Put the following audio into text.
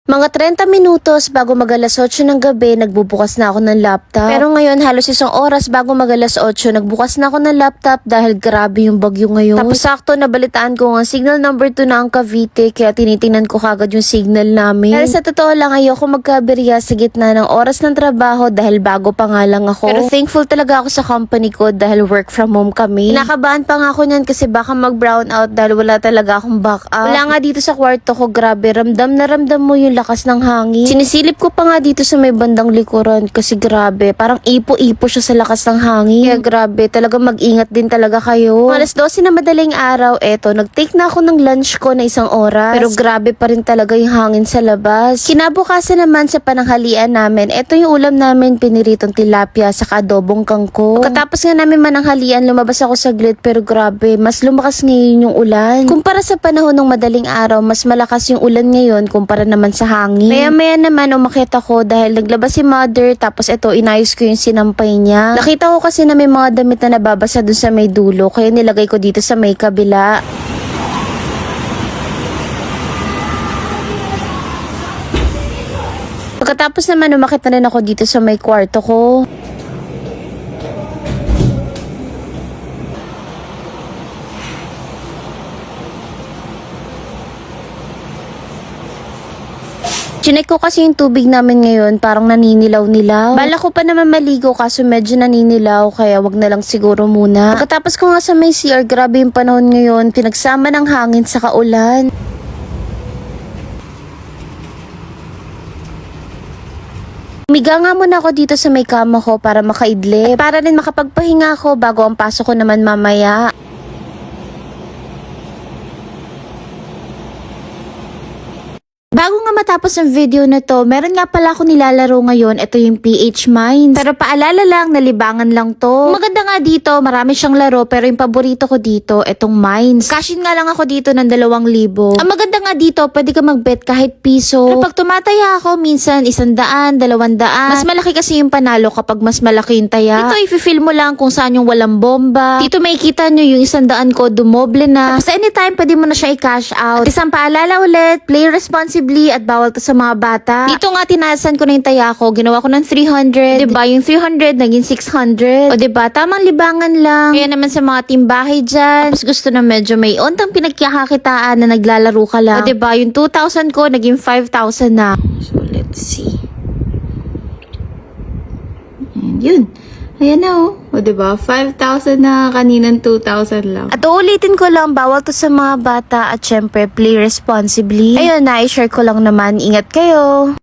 Mga 30 minutos bago mag-alas 8 ng gabi, nagbubukas na ako ng laptop. Pero ngayon, halos isang oras bago mag-alas 8, nagbukas na ako ng laptop dahil grabe yung bagyo ngayon. Tapos sakto, nabalitaan ko ang signal number 2 na ang Cavite, kaya tinitingnan ko kagad yung signal namin. Dahil sa totoo lang, ayoko magkaberya sa gitna ng oras ng trabaho dahil bago pa nga lang ako. Pero thankful talaga ako sa company ko dahil work from home kami. Kinakabahan pa nga ako niyan kasi baka mag-brown out dahil wala talaga akong backup. Wala nga dito sa kwarto ko, grabe, ramdam na ramdam mo yung lakas ng hangin. Sinisilip ko pa nga dito sa may bandang likuran kasi grabe, parang ipo-ipo siya sa lakas ng hangin. Kaya grabe, talaga mag-ingat din talaga kayo. Alas 12 na madaling araw, eto, nag-take na ako ng lunch ko na isang oras. Pero grabe pa rin talaga yung hangin sa labas. Kinabukasan naman sa pananghalian namin, eto yung ulam namin, piniritong tilapia sa adobong kangkong. Pagkatapos nga namin mananghalian, lumabas ako saglit pero grabe, mas lumakas ngayon yung ulan. Kumpara sa panahon ng madaling araw, mas malakas yung ulan ngayon kumpara naman sa hangin. Maya-maya naman umakyat ako dahil naglabas si mother, tapos ito inayos ko yung sinampay niya. Nakita ko kasi na may mga damit na nababasa dun sa may dulo, kaya nilagay ko dito sa may kabila. Pagkatapos naman umakyat na rin ako dito sa may kwarto ko. Chinek ko kasi yung tubig namin ngayon, parang naninilaw-nilaw. Bala ko pa naman maligo kaso medyo naninilaw, kaya wag na lang siguro muna. Pagkatapos ko nga sa may CR, grabe yung panahon ngayon, pinagsama ng hangin sa kaulan. Umiga nga muna ako dito sa may kama ko para makaidlip. At para rin makapagpahinga ako bago ang pasok ko naman mamaya. Bago nga matapos ang video na to, meron nga pala ako nilalaro ngayon. Ito yung PH Mines. Pero paalala lang, nalibangan lang to. Maganda nga dito, marami siyang laro, pero yung paborito ko dito, itong Mines. Cashin nga lang ako dito ng 2,000. Ang maganda nga dito, pwede ka mag-bet kahit piso. Pero pag tumataya ako, minsan 100, 200. Mas malaki kasi yung panalo kapag mas malaki yung taya. Dito, i-feel mo lang kung saan yung walang bomba. Dito makikita nyo yung 100 ko, dumoble na. Tapos anytime, pwede mo na siya i-cash out. At isang paalala ulit, play responsibly at bawal to sa mga bata. Dito nga tinasan ko na yung taya ko, ginawa ko ng 300. Diba? Yung 300 naging 600. O diba? Tamang libangan lang. Kaya naman sa mga timbahay dyan, tapos gusto na medyo may ontang pinagkakakitaan na naglalaro ka lang. O diba? Yung 2,000 ko naging 5,000 na. So let's see. And yun. Ayan na o diba? 5,000 na, kaninang 2,000 lang. At uulitin ko lang, bawal to sa mga bata at syempre, play responsibly. Ayun na, i-share ko lang naman. Ingat kayo!